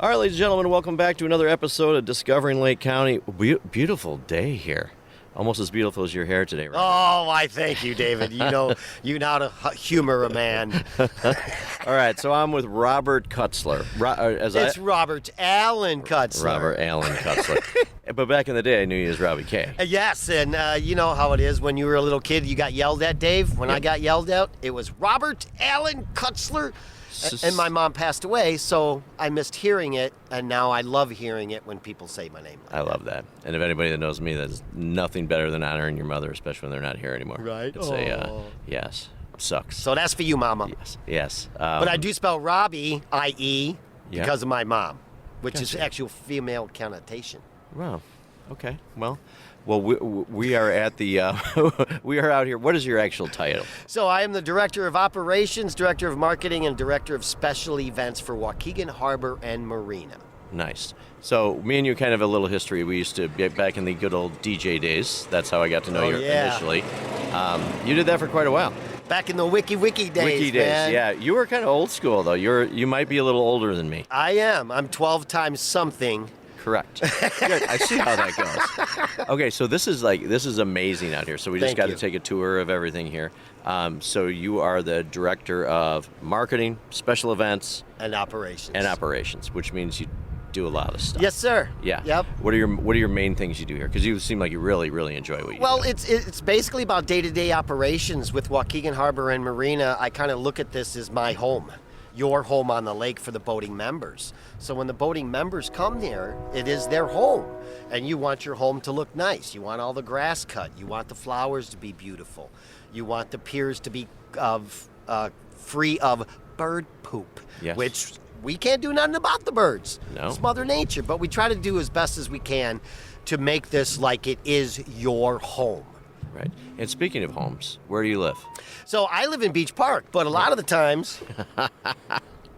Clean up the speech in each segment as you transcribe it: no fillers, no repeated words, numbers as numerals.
All right, ladies and gentlemen, welcome back to another episode of Discovering Lake County. Beautiful day here. Almost as beautiful as your hair today, right? Oh, I thank you, David. You know how to humor a man. All right, so I'm with Robert Kutzler. Robert Allan Kutzler. Robert Allan Kutzler. But back in the day, I knew you as Robbie K. Yes, and you know how it is when you were a little kid, you got yelled at, Dave. When I got yelled at, it was Robert Allan Kutzler. And my mom passed away, so I missed hearing it, and now I love hearing it when people say my name. I love that. And if anybody that knows me, there's nothing better than honoring your mother, especially when they're not here anymore. Right? It's yes. Sucks. So that's for you, Mama. Yes. But I do spell Robbie, I-E, because of my mom, which is actual female connotation. Wow. Okay. Well, we are at the we are out here. What is your actual title? So I am the Director of Operations, Director of Marketing, and Director of Special Events for Waukegan Harbor and Marina. Nice. So me and you kind of a little history. We used to get back in the good old DJ days. That's how I got to know you initially. You did that for quite a while. Back in the wiki days, man. Yeah. You were kind of old school though. You might be a little older than me. I am. I'm 12 times something. Correct. Good. I see how that goes. Okay, so this is amazing out here. So we just got to take a tour of everything here. So you are the Director of Marketing, Special Events, and Operations. Which means you do a lot of stuff. Yes, sir. Yeah. Yep. What are your main things you do here? Because you seem like you really, really enjoy what you do. Well, it's basically about day-to-day operations with Waukegan Harbor and Marina. I kind of look at this as my home. Your home on the lake for the boating members. So when the boating members come there, it is their home. And you want your home to look nice. You want all the grass cut. You want the flowers to be beautiful. You want the piers to be free of bird poop, which we can't do nothing about the birds. No. It's Mother Nature. But we try to do as best as we can to make this like it is your home. Right. And speaking of homes, where do you live? So I live in Beach Park, but a lot of the times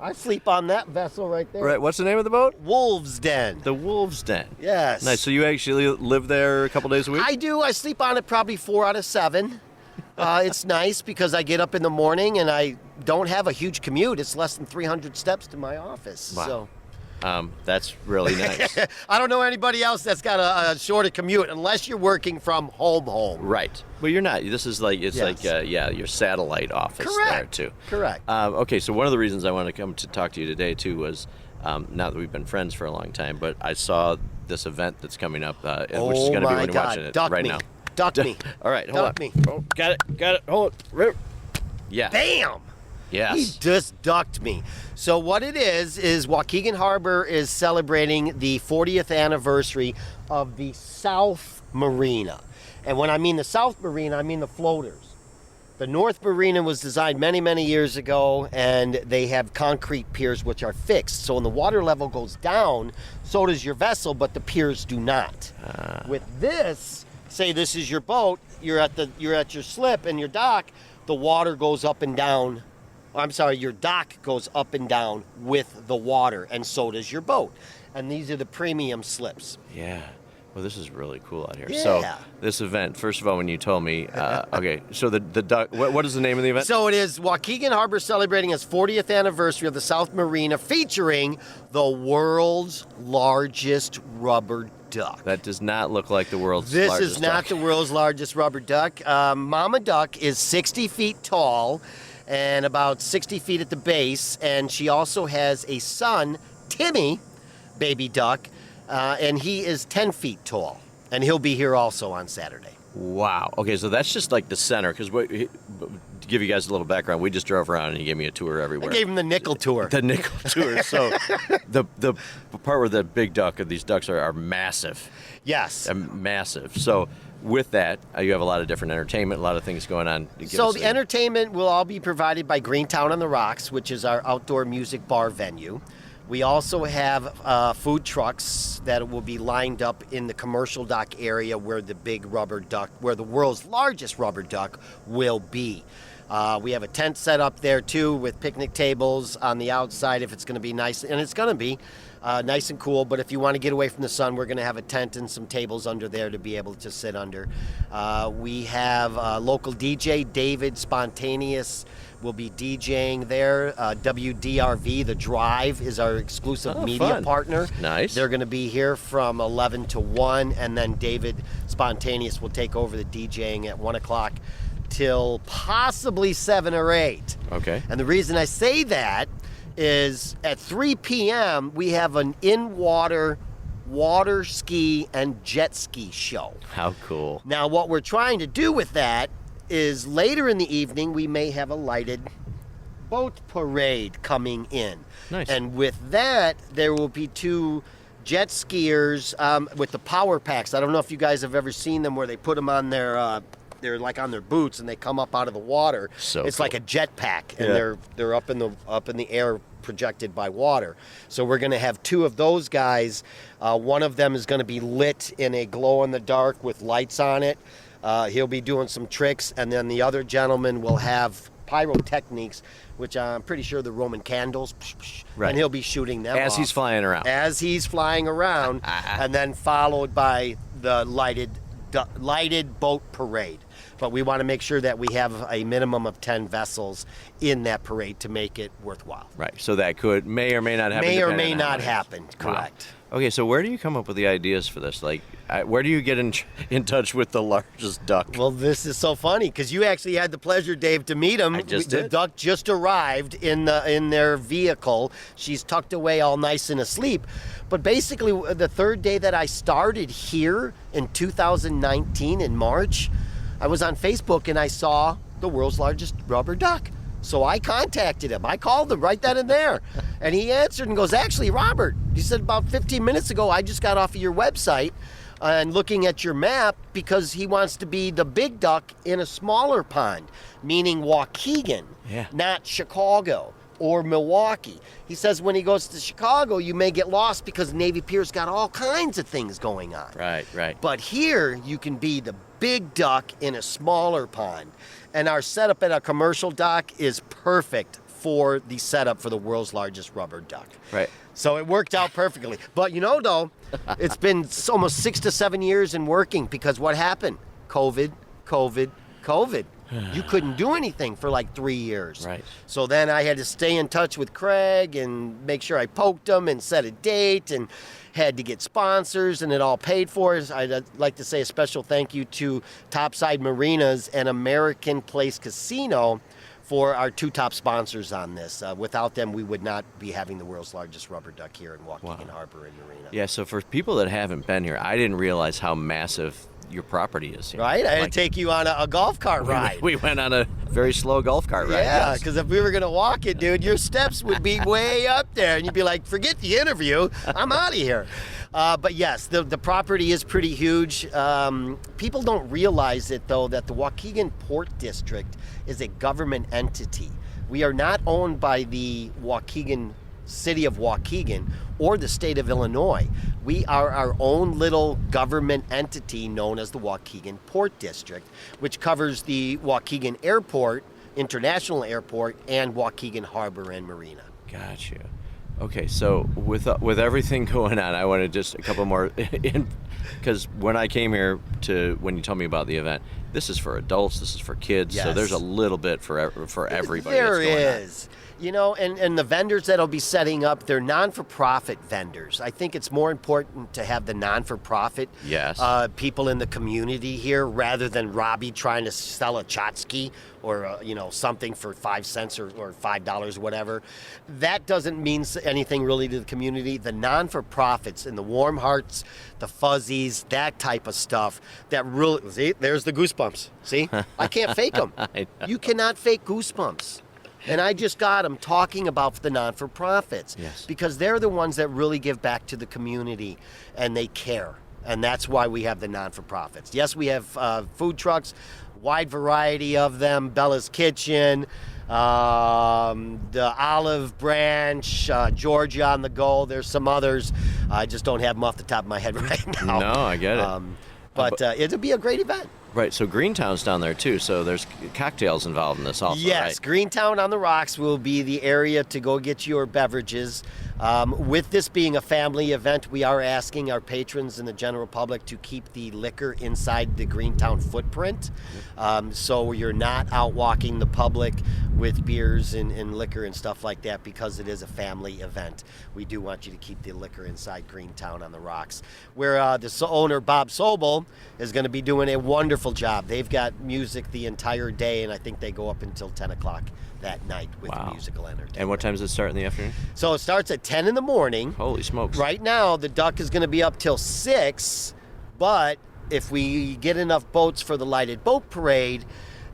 I sleep on that vessel right there. Right. What's the name of the boat? Wolf's Den. The Wolf's Den. Yes. Nice. So you actually live there a couple days a week? I do. I sleep on it probably 4 out of 7. It's nice because I get up in the morning and I don't have a huge commute. It's less than 300 steps to my office. Wow. So. That's really nice. I don't know anybody else that's got a shorter commute unless you're working from home. Right. Well, you're not. This is like, your satellite office there, too. Correct. Okay, so one of the reasons I wanted to come to talk to you today, too, was not that we've been friends for a long time, but I saw this event that's coming up, which is going to be when you're watching it right now. Duck me. All right, hold on. Me. Oh, got it. Hold it. Yeah. Bam! Yes. He just ducked me. So what it is Waukegan Harbor is celebrating the 40th anniversary of the South Marina. And when I mean the South Marina, I mean the floaters. The North Marina was designed many, many years ago, and they have concrete piers which are fixed. So when the water level goes down, so does your vessel, but the piers do not. With this, say this is your boat, you're at your slip and your dock, the water goes up and down. Your dock goes up and down with the water, and so does your boat. And these are the premium slips. Yeah. Well, this is really cool out here. Yeah. So this event, first of all, when you told me, okay, so the duck, what is the name of the event? So it is Waukegan Harbor celebrating its 40th anniversary of the South Marina, featuring the world's largest rubber duck. That does not look like the world's largest duck. This is not the world's largest rubber duck. Mama duck is 60 feet tall and about 60 feet at the base, and she also has a son, Timmy, baby duck, and he is 10 feet tall, and he'll be here also on Saturday. Wow. Okay, so that's just like the center, because to give you guys a little background, we just drove around and he gave me a tour everywhere. I gave him the nickel tour. The nickel tour. So the part where the big duck, these ducks are massive. Yes. Massive. So with that, you have a lot of different entertainment, a lot of things going on. So the entertainment will all be provided by Greentown on the Rocks, which is our outdoor music bar venue. We also have food trucks that will be lined up in the commercial dock area where the big rubber duck, where the world's largest rubber duck will be. We have a tent set up there too with picnic tables on the outside if it's going to be nice, and it's going to be nice and cool, but if you want to get away from the sun, we're going to have a tent and some tables under there to be able to sit under. We have local DJ David Spontaneous will be DJing there. WDRV, The Drive, is our exclusive media partner. Nice. They're going to be here from 11 to 1, and then David Spontaneous will take over the DJing at 1 o'clock till possibly 7 or 8. Okay. And the reason I say that is at 3 p.m. we have an in-water water ski and jet ski show. How cool. Now, what we're trying to do with that is later in the evening, we may have a lighted boat parade coming in. Nice. And with that, there will be 2 jet skiers with the power packs. I don't know if you guys have ever seen them where they put them on their, they're like on their boots and they come up out of the water. So it's cool. like a jet pack, and they're up in the air, projected by water. So we're going to have 2 of those guys. One of them is going to be lit in a glow in the dark with lights on it. He'll be doing some tricks, and then the other gentleman will have pyrotechniques, which I'm pretty sure the Roman candles, right. and he'll be shooting them as off. he's flying around. As he's flying around, and then followed by the lighted boat parade. But we want to make sure that we have a minimum of 10 vessels in that parade to make it worthwhile. Right. So that may or may not happen. May or may not happen. Correct. Wow. Okay. So where do you come up with the ideas for this? Like, where do you get in touch with the largest duck? Well, this is so funny because you actually had the pleasure, Dave, to meet him. I just The did. duck just arrived in their vehicle. She's tucked away all nice and asleep. But basically, the third day that I started here in 2019 in March, I was on Facebook and I saw the world's largest rubber duck. So I contacted him. I called him right then and there. And he answered and goes, actually, Robert, he said about 15 minutes ago, I just got off of your website and looking at your map because he wants to be the big duck in a smaller pond, meaning Waukegan, not Chicago or Milwaukee. He says when he goes to Chicago, you may get lost because Navy Pier's got all kinds of things going on. Right, right. But here, you can be the big duck in a smaller pond. And our setup at a commercial dock is perfect for the setup for the world's largest rubber duck. Right. So it worked out perfectly. But you know, though, it's been almost 6 to 7 years in working because what happened? COVID. You couldn't do anything for like 3 years. Right. So then I had to stay in touch with Craig and make sure I poked him and set a date and had to get sponsors and it all paid for. I'd like to say a special thank you to Topside Marinas and American Place Casino for our 2 top sponsors on this. Without them, we would not be having the world's largest rubber duck here in Waukegan Harbor and Marina. Yeah, so for people that haven't been here, I didn't realize how massive your property is here. Right? I had to take you on a golf cart ride. We went on a very slow golf cart ride. Yeah, yes. because if we were going to walk it, dude, your steps would be way up there. And you'd be like, forget the interview. I'm out of here. But yes, the property is pretty huge. People don't realize it, though, that the Waukegan Port District is a government entity. We are not owned by the city of Waukegan or the state of Illinois. We are our own little government entity known as the Waukegan Port District, which covers the Waukegan Airport, International Airport, and Waukegan Harbor and Marina. Gotcha. Okay, so with everything going on, I wanted just a couple more in, because when I came here when you told me about the event, this is for adults, this is for kids, so there's a little bit for everybody. There is. You know, and the vendors that'll be setting up, they're non-for-profit vendors. I think it's more important to have the non-for-profit people in the community here rather than Robbie trying to sell a tchotchke or something for 5 cents or $5 or whatever. That doesn't mean anything really to the community. The non-for-profits and the warm hearts, the fuzzies, that type of stuff, that really, see, there's the goosebumps. See, I can't fake them. You cannot fake goosebumps. And I just got them talking about the non-for-profits because they're the ones that really give back to the community and they care. And that's why we have the non-for-profits. Yes, we have food trucks, wide variety of them, Bella's Kitchen, the Olive Branch, Georgia on the Go. There's some others. I just don't have them off the top of my head right now. No, I get it. But it'll be a great event. Right, so Greentown's down there too, so there's cocktails involved in this also, yes, right? Greentown on the Rocks will be the area to go get your beverages. With this being a family event, we are asking our patrons and the general public to keep the liquor inside the Greentown footprint. So you're not out walking the public with beers and liquor and stuff like that, because it is a family event. We do want you to keep the liquor inside Greentown on the rocks, where the owner, Bob Sobel, is going to be doing a wonderful job. They've got music the entire day, and I think they go up until 10 o'clock that night with musical entertainment. And what time does it start in the afternoon? So it starts at 10 in the morning. Holy smokes. Right now, the Duck is going to be up till 6, but if we get enough boats for the lighted boat parade,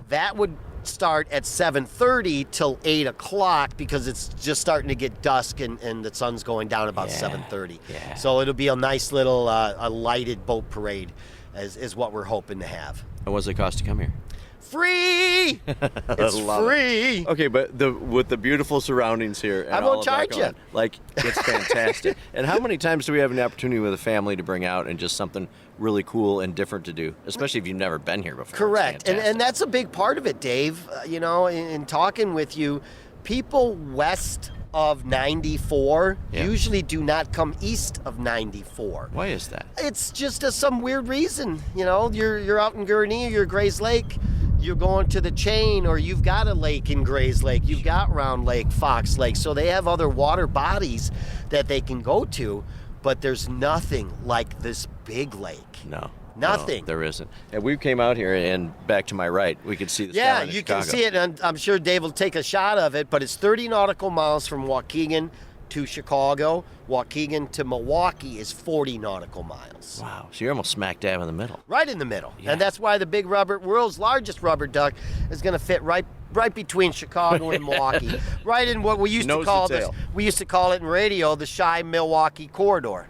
that would start at 7:30 till 8 o'clock, because it's just starting to get dusk and the sun's going down about 7:30. Yeah. So it'll be a nice little a lighted boat parade is what we're hoping to have. And what's it cost to come here? Free! It's free! Okay, but with the beautiful surroundings here, and I all won't of that charge going you. on, like, it's fantastic. And how many times do we have an opportunity with a family to bring out and just something really cool and different to do, especially if you've never been here before? Correct. And that's a big part of it, Dave. In talking with you, people west of 94 usually do not come east of 94. Why is that? It's just some weird reason. You're out in Gurnee or you're Grays Lake, you're going to the Chain, or you've got a lake in Grays Lake, you've got Round Lake, Fox Lake, so they have other water bodies that they can go to, but there's nothing like this big lake. No. Nothing. No, there isn't. And we came out here, and back to my right, we could see the Yeah, skyline of you Chicago. can see it, and I'm sure Dave will take a shot of it, but it's 30 nautical miles from Waukegan to Chicago. Waukegan to Milwaukee is 40 nautical miles. Wow. So you're almost smack dab in the middle. Right in the middle. Yeah. And that's why the big world's largest rubber duck is going to fit right between Chicago and Milwaukee. Right in what we used to call this. We used to call it in radio the Chi Milwaukee corridor.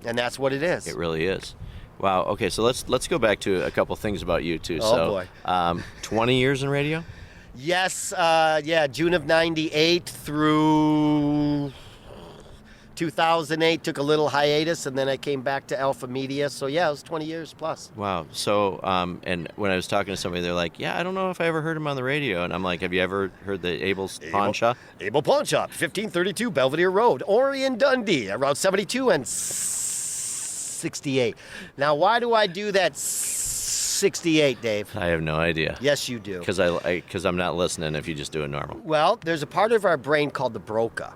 And that's what it is. It really is. Wow. Okay, so let's go back to a couple things about you too. Oh, boy. 20 years in radio? Yes, June of 98 through 2008, took a little hiatus, and then I came back to Alpha Media. So yeah, it was 20 years plus. Wow. So, and when I was talking to somebody, they're like, yeah, I don't know if I ever heard him on the radio. And I'm like, have you ever heard the Abel's Pawn Shop? Abel Pawn Shop, 1532 Belvedere Road, Orion, Dundee, Route 72 and 68. Now, why do I do that 68, Dave? I have no idea. Yes, you do. Because I'm not listening if you just do it normal. Well, there's a part of our brain called the broca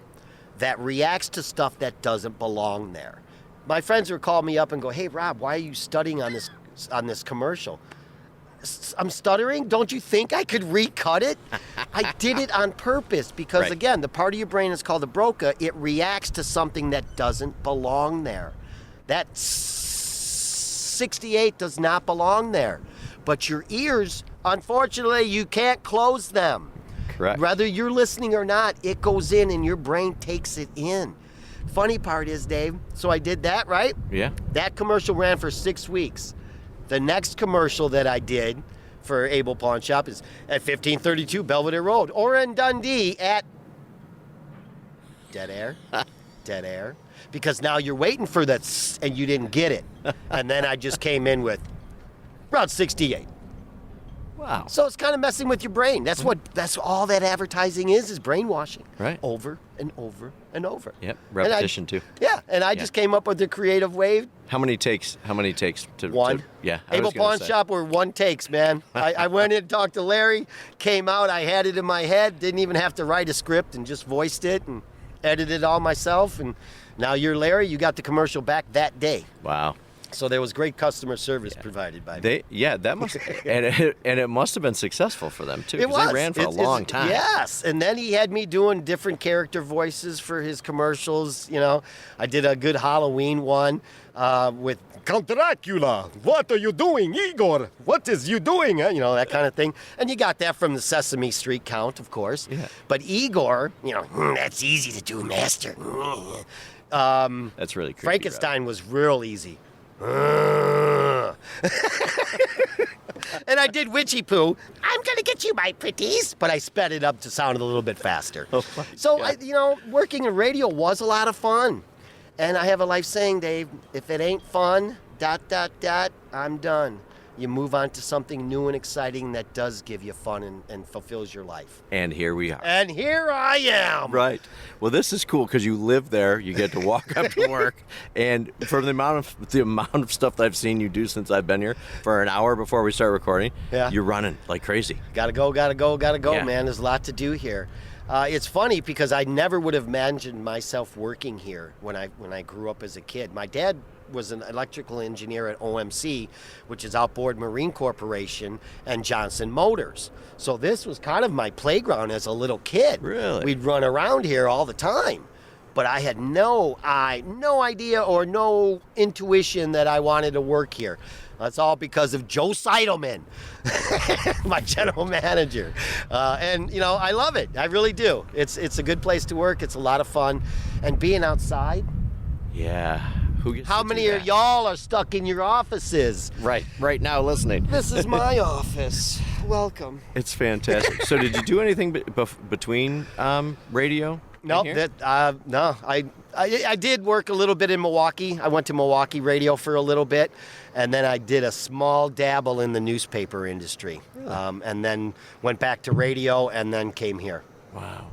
that reacts to stuff that doesn't belong there. My friends would call me up and go, hey, Rob, why are you studying on this commercial? I'm stuttering? Don't you think I could recut it? I did it on purpose because, again, the part of your brain is called the broca. It reacts to something that doesn't belong there. That 68 does not belong there. But your ears, unfortunately, you can't close them. Correct. Whether you're listening or not, it goes in and your brain takes it in. Funny part is, Dave, so I did that, right? Yeah. That commercial ran for 6 weeks. The next commercial that I did for Abel Pawn Shop is at 1532 Belvedere Road, or in Dundee at dead air. Dead air. Because now you're waiting for that and you didn't get it. And then I just came in with Route 68. Wow. So it's kind of messing with your brain. That's all that advertising is brainwashing. Right. Over and over and over. Yep. Repetition too. Yeah. And I just came up with the creative way. How many takes to one? Yeah. Abel Pawn Shop were one takes, man. I went in and talked to Larry, came out, I had it in my head, didn't even have to write a script and just voiced it and edited it all myself. And now you're Larry, you got the commercial back that day. Wow. So there was great customer service provided by me. That must and it must have been successful for them too. It was. They ran for a long time. Yes, and then he had me doing different character voices for his commercials. I did a good Halloween one with Count Dracula. What are you doing, Igor? What is you doing? That kind of thing. And you got that from the Sesame Street Count, of course. Yeah. But Igor, that's easy to do, master. That's really creepy. Frankenstein was real easy. And I did Witchy Poo. I'm gonna get you, my pretties, but I sped it up to sound a little bit faster. So working in radio was a lot of fun, and I have a life saying, Dave, if it ain't fun, ... I'm done. you move on to something new and exciting that does give you fun and fulfills your life. And here we are. And here I am. Right. Well, this is cool because you live there. You get to walk up to work, and from the amount of stuff that I've seen you do since I've been here, for an hour before we start recording, you're running like crazy. Gotta go, man. There's a lot to do here. It's funny because I never would have imagined myself working here when I grew up as a kid. My dad was an electrical engineer at OMC, which is Outboard Marine Corporation, and Johnson Motors. So this was kind of my playground as a little kid. Really? We'd run around here all the time. But I had no idea or no intuition that I wanted to work here. That's all because of Joe Seidelman, my general manager. And, I love it. I really do. It's a good place to work. It's a lot of fun. And being outside. Yeah. How many of y'all are stuck in your offices? Right now listening. This is my office. Welcome. It's fantastic. So did you do anything between radio? No, no. I did work a little bit in Milwaukee. I went to Milwaukee radio for a little bit, and then I did a small dabble in the newspaper industry, and then went back to radio, and then came here. Wow.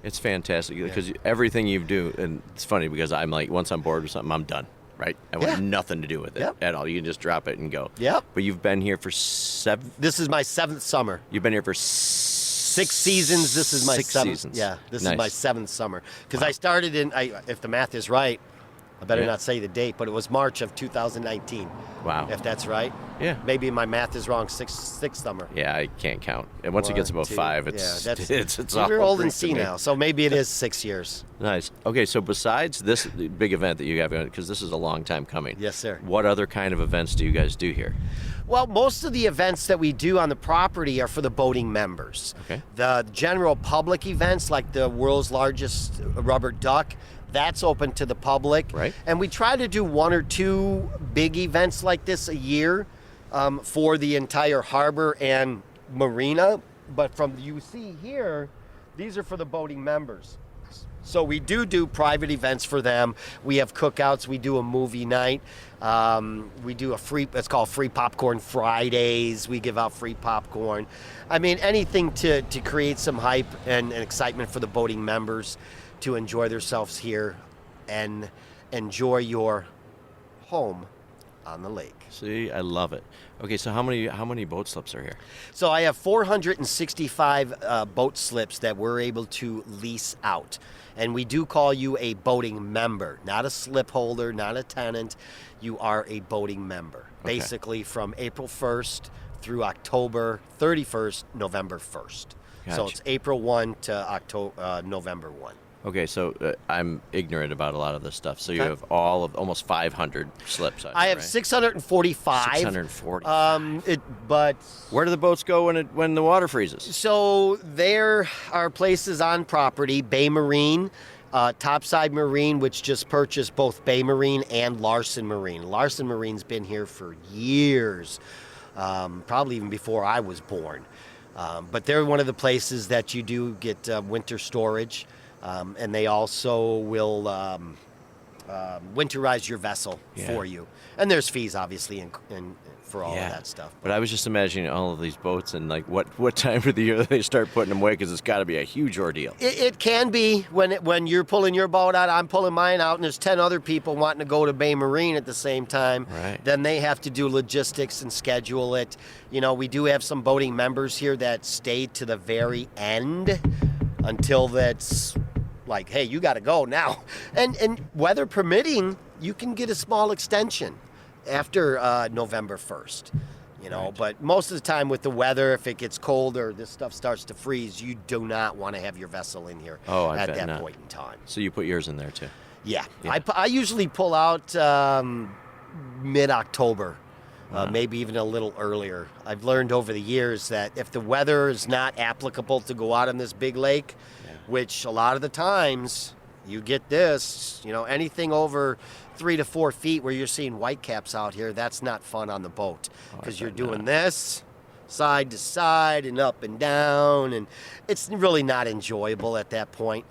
It's fantastic because everything you do, and it's funny because I'm like, once I'm bored with something, I'm done, right? I want nothing to do with it at all. You can just drop it and go. Yep. But you've been here for 7? This is my 7th summer. You've been here for 6 seasons. This is my 6 7th. seasons. Yeah, this is my 7th summer. Because I started if the math is right, I better not say the date, but it was March of 2019. Wow. If that's right. Yeah. Maybe my math is wrong. Sixth summer. Yeah, I can't count. And once it gets above 5, it's all we're old and see now, so maybe it is 6 years. Nice. Okay, so besides this big event that you have, because this is a long time coming. Yes, sir. What other kind of events do you guys do here? Well, most of the events that we do on the property are for the boating members. Okay. The general public events, like the world's largest rubber duck, that's open to the public. Right. And we try to do 1 or 2 big events like this a year for the entire harbor and marina. But from you see here, these are for the boating members. So we do private events for them. We have cookouts. We do a movie night. We do it's called Free Popcorn Fridays. We give out free popcorn. I mean, anything to create some hype and excitement for the boating members to enjoy themselves here and enjoy your home on the lake. See, I love it. Okay, so how many boat slips are here? So I have 465 boat slips that we're able to lease out. And we do call you a boating member, not a slip holder, not a tenant. You are a boating member. Okay. Basically from April 1st through October 31st, November 1st. Gotcha. So it's April 1 to November 1. Okay, so I'm ignorant about a lot of this stuff. So you have almost 500 slips. I have 645. 640. But where do the boats go when the water freezes? So there are places on property, Bay Marine, Topside Marine, which just purchased both Bay Marine and Larson Marine. Larson Marine's been here for years, probably even before I was born. But they're one of the places that you do get winter storage. And they also will winterize your vessel for you. And there's fees, obviously, and for all of that stuff. But I was just imagining all of these boats and like what time of the year they start putting them away, because it's got to be a huge ordeal. It can be when you're pulling your boat out, I'm pulling mine out, and there's 10 other people wanting to go to Bay Marine at the same time. Right. Then they have to do logistics and schedule it. We do have some boating members here that stay to the very end until that's like, hey, you got to go now. And weather permitting, you can get a small extension after November 1st. Right. But most of the time with the weather, if it gets cold or this stuff starts to freeze, you do not want to have your vessel in here at that point in time. So you put yours in there too? Yeah. I usually pull out mid-October. Maybe even a little earlier. I've learned over the years that if the weather is not applicable to go out on this big lake, which a lot of the times you get this, anything over 3 to 4 feet where you're seeing whitecaps out here, that's not fun on the boat because you're doing this side to side and up and down, and it's really not enjoyable at that point.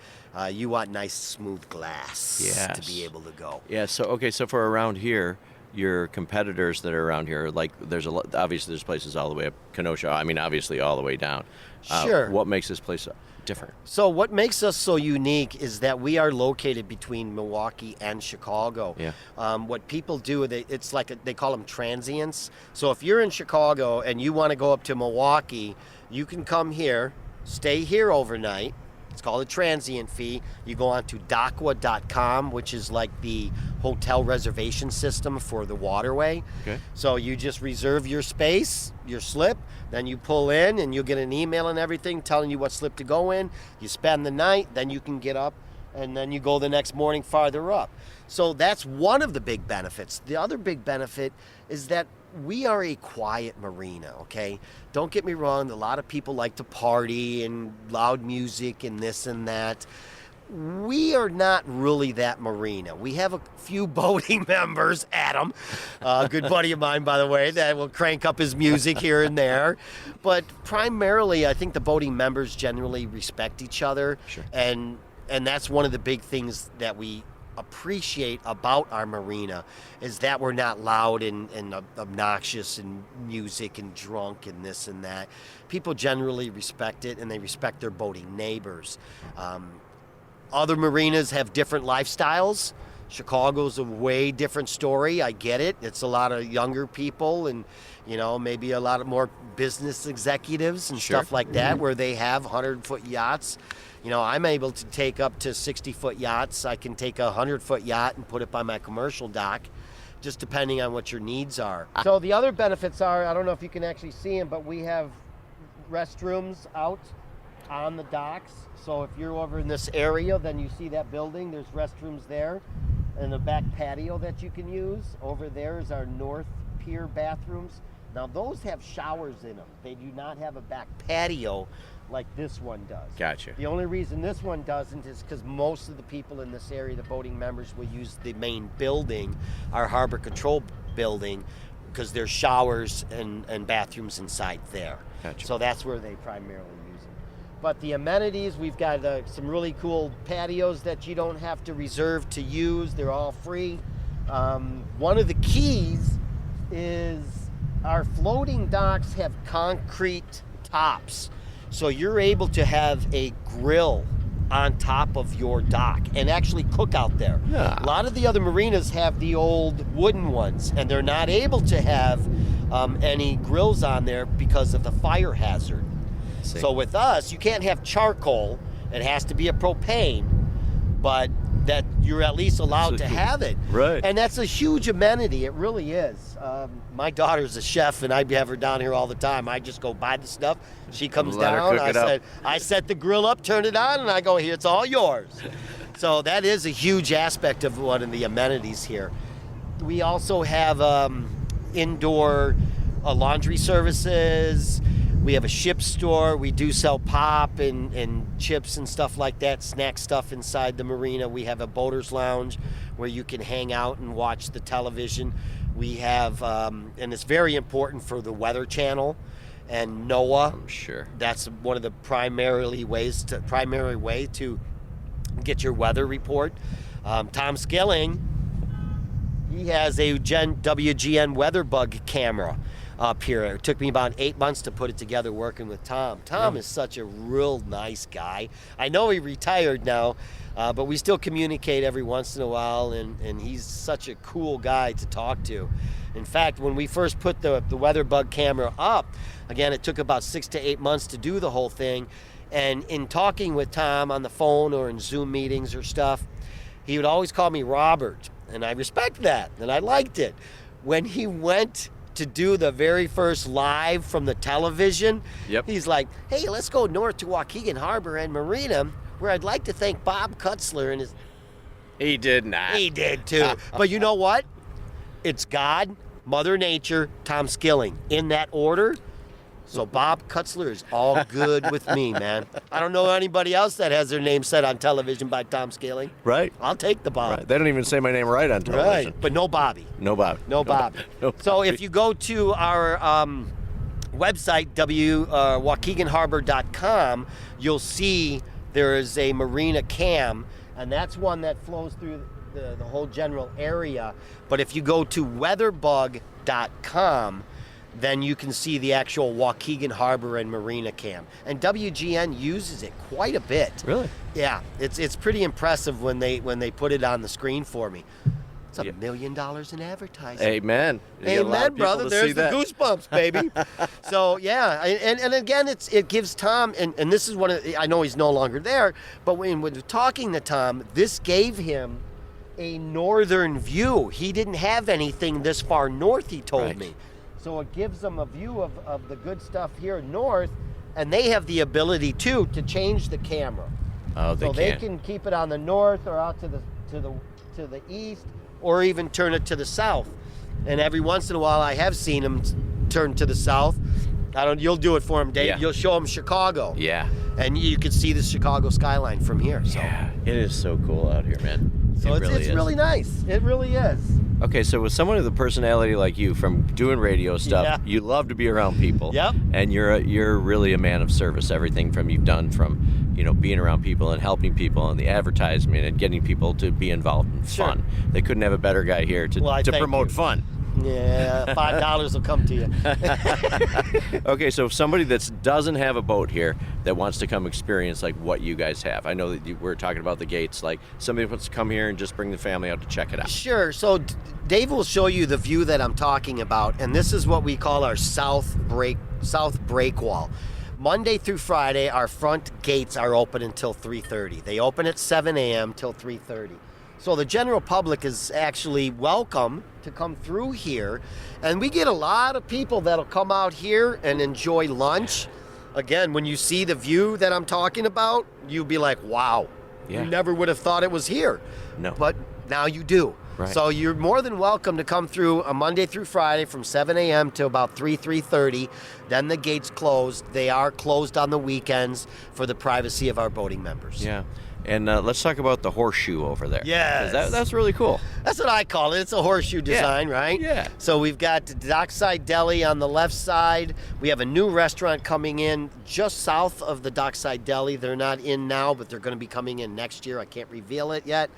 You want nice smooth glass to be able to go. Yeah, so for around here, your competitors that are around here? Like, there's obviously there's places all the way up Kenosha. I mean, obviously all the way down. Sure. What makes this place different? So what makes us so unique is that we are located between Milwaukee and Chicago. Yeah. What people do, it's like they call them transients. So if you're in Chicago and you want to go up to Milwaukee, you can come here, stay here overnight. It's called a transient fee. You go on to docwa.com, which is like the hotel reservation system for the waterway. Okay. So you just reserve your space, your slip, then you pull in and you'll get an email and everything telling you what slip to go in. You spend the night, then you can get up and then you go the next morning farther up. So that's one of the big benefits. The other big benefit is that we are a quiet marina, okay? Don't get me wrong, a lot of people like to party and loud music and this and that. We are not really that marina. We have a few boating members, Adam, a good buddy of mine, by the way, that will crank up his music here and there. But primarily, I think the boating members generally respect each other. Sure. And that's one of the big things that we appreciate about our marina is that we're not loud and obnoxious and music and drunk and this and that. People generally respect it, and they respect their boating neighbors. Other marinas have different lifestyles. Chicago's a way different story. I get it. It's a lot of younger people and, maybe a lot of more business executives and stuff like that, where they have 100-foot yachts. I'm able to take up to 60-foot yachts. I can take a 100-foot yacht and put it by my commercial dock, just depending on what your needs are. So the other benefits are, I don't know if you can actually see them, but we have restrooms out on the docks. So if you're over in this area, then you see that building. There's restrooms there and a back patio that you can use. Over there is our North Pier bathrooms. Now those have showers in them. They do not have a back patio like this one does. Gotcha. The only reason this one doesn't is because most of the people in this area, the boating members, will use the main building, our harbor control building, because there's showers and bathrooms inside there. Gotcha. So that's where they primarily use them. But the amenities, we've got some really cool patios that you don't have to reserve to use. They're all free. One of the keys is our floating docks have concrete tops. So you're able to have a grill on top of your dock and actually cook out there. Yeah. A lot of the other marinas have the old wooden ones, and they're not able to have any grills on there because of the fire hazard. So with us, you can't have charcoal. It has to be a propane, but that you're at least allowed to have it. Right. And that's a huge amenity. It really is. My daughter's a chef, and I have her down here all the time. I just go buy the stuff. She comes down. I set the grill up, turn it on, and I go, here, it's all yours. So that is a huge aspect of one of the amenities here. We also have indoor laundry services. We have a ship store. We do sell pop and chips and stuff like that, snack stuff inside the marina. We have a boater's lounge where you can hang out and watch the television. We have, and it's very important for the Weather Channel and NOAA. I'm sure. That's one of the primary way to get your weather report. Tom Skilling, he has a WGN WeatherBug camera up here. It took me about 8 months to put it together working with Tom. Tom is such a real nice guy. I know he retired now, but we still communicate every once in a while, and he's such a cool guy to talk to. In fact, when we first put the WeatherBug camera up, again, it took about 6 to 8 months to do the whole thing. And in talking with Tom on the phone or in Zoom meetings or stuff, he would always call me Robert, and I respect that, and I liked it. When he went to do the very first live from the television, he's like, hey, let's go north to Waukegan Harbor and Marina, where I'd like to thank Bob Kutzler and his... He did not. He did too. But you know what? It's God, Mother Nature, Tom Skilling, in that order. So Bob Kutzler is all good with me, man. I don't know anybody else that has their name said on television by Tom Skilling. Right. I'll take the Bob. Right. They don't even say my name right on television. Right, but no Bobby. No Bob. No Bob. No So if you go to our website, waukeganharbor.com, you'll see there is a marina cam, and that's one that flows through the whole general area. But if you go to weatherbug.com, then you can see the actual Waukegan Harbor and Marina cam. And WGN uses it quite a bit. Really? Yeah, it's pretty impressive when they put it on the screen for me. It's $1 million in advertising. Amen. Amen, brother. There's the goosebumps, baby. So yeah, and again, it gives Tom, and this is one of, I know he's no longer there, but when we're talking to Tom, this gave him a northern view. He didn't have anything this far north, he told me. So it gives them a view of the good stuff here north, and they have the ability too to change the camera. Oh, they can keep it on the north or out to the east, or even turn it to the south. And every once in a while, I have seen them turn to the south. You'll do it for him, Dave. Yeah. You'll show him Chicago. Yeah. And you can see the Chicago skyline from here. So. Yeah, it is so cool out here, man. So it's really nice. It really is. Okay, so with someone with a personality like you, from doing radio stuff, you love to be around people. Yep. And you're really a man of service. Everything you've done from being around people and helping people and the advertisement and getting people to be involved in fun. They couldn't have a better guy here to promote fun. Yeah, $5 will come to you. Okay, so if somebody that doesn't have a boat here that wants to come experience like what you guys have, I know that we're talking about the gates, like somebody wants to come here and just bring the family out to check it out. Sure. So Dave will show you the view that I'm talking about, and this is what we call our south breakwall. Monday through Friday, our front gates are open until 3:30. They open at 7 a.m. till 3:30. So the general public is actually welcome to come through here. And we get a lot of people that'll come out here and enjoy lunch. Again, when you see the view that I'm talking about, you'll be like, wow, you never would have thought it was here. No. But now you do. Right. So you're more than welcome to come through a Monday through Friday from 7 a.m. to about 3:30. Then the gates close. They are closed on the weekends for the privacy of our boating members. Yeah. And let's talk about the horseshoe over there. Yes. That's really cool. That's what I call it. It's a horseshoe design, right? Yeah. So we've got the Dockside Deli on the left side. We have a new restaurant coming in just south of the Dockside Deli. They're not in now, but they're going to be coming in next year. I can't reveal it yet.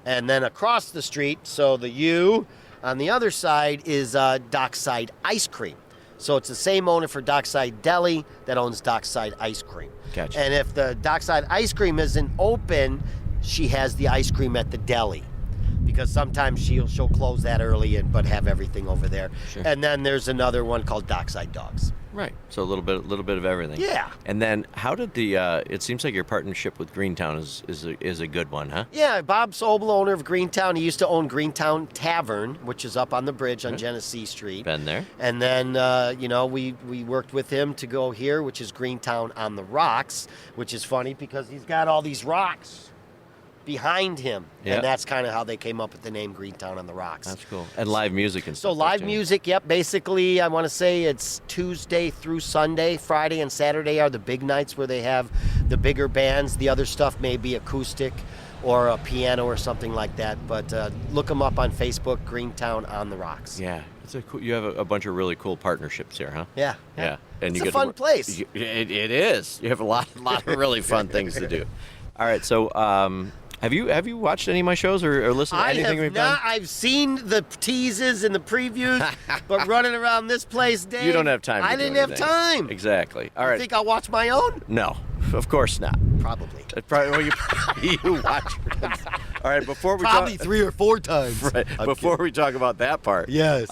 And then across the street, so the U on the other side is Dockside Ice Cream. So it's the same owner for Dockside Deli that owns Dockside Ice Cream. Gotcha. And if the Dockside Ice Cream isn't open, she has the ice cream at the deli. Because sometimes she'll close that early but have everything over there. Sure. And then there's another one called Dockside Dogs. Right. So a little bit of everything. Yeah. And then how did it seems like your partnership with Greentown is a good one, huh? Yeah, Bob Sobel, owner of Greentown. He used to own Greentown Tavern, which is up on the bridge on Genesee Street. Been there. And then, we worked with him to go here, which is Greentown on the Rocks, which is funny because he's got all these rocks behind him. Yeah. And that's kind of how they came up with the name Greentown on the Rocks. That's cool. And live music and stuff. So live music, yep. Basically, I want to say it's Tuesday through Sunday. Friday and Saturday are the big nights where they have the bigger bands. The other stuff may be acoustic or a piano or something like that. But look them up on Facebook, Greentown on the Rocks. Yeah. You have a bunch of really cool partnerships here, huh? Yeah. Yeah. And it's a fun place. It is. You have a lot of really fun things to do. All right. So, have you watched any of my shows or listened to anything we've done? I've seen the teases and the previews, but running around this place, Dave, you don't have time. I didn't have time. Exactly. All right. You think I'll watch my own? No, of course not. Probably. You watch. All right. Before we probably 3 or 4 times. Right. Before we talk about that part. Yes.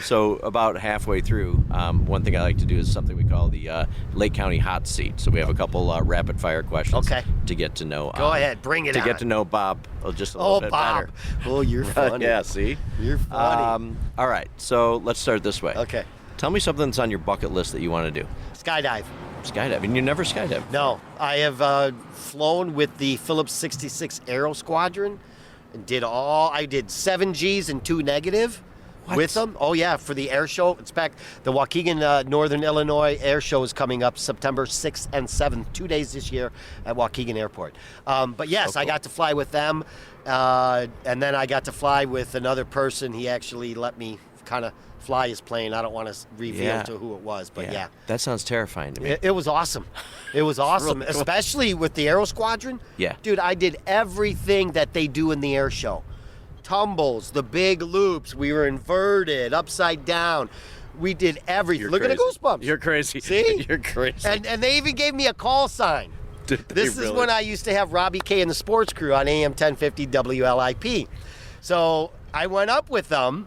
So about halfway through, one thing I like to do is something we call the Lake County Hot Seat. So we have a couple rapid fire questions. Okay. To get to know. Go ahead. Bring it to on. get to know Bob just a little bit Bob. better. Oh, you're funny. Yeah. See. You're funny. All right. So let's start this way. Okay. Tell me something that's on your bucket list that you want to do. Skydive. Skydiving. You never skydived. No, I have flown with the Phillips 66 Aero Squadron and I did 7 Gs and 2 negative with them. Oh yeah, for the air show. It's back. The Waukegan, Northern Illinois Air Show is coming up September 6th and 7th, 2 days this year at Waukegan Airport. But yes, so cool. I got to fly with them. And then I got to fly with another person. He actually let me kind of fly his plane. I don't want to reveal to who it was, but yeah. That sounds terrifying to me. It was awesome. It was awesome, really cool. Especially with the Aero Squadron. Yeah. Dude, I did everything that they do in the air show. tumbles, the big loops. We were inverted, upside down. We did everything. You're Look crazy. at the goosebumps. You're crazy. See? You're crazy. And they even gave me a call sign. Did they This is really? when I used to have Robbie K and the Sports Crew on AM 1050 WLIP. So I went up with them,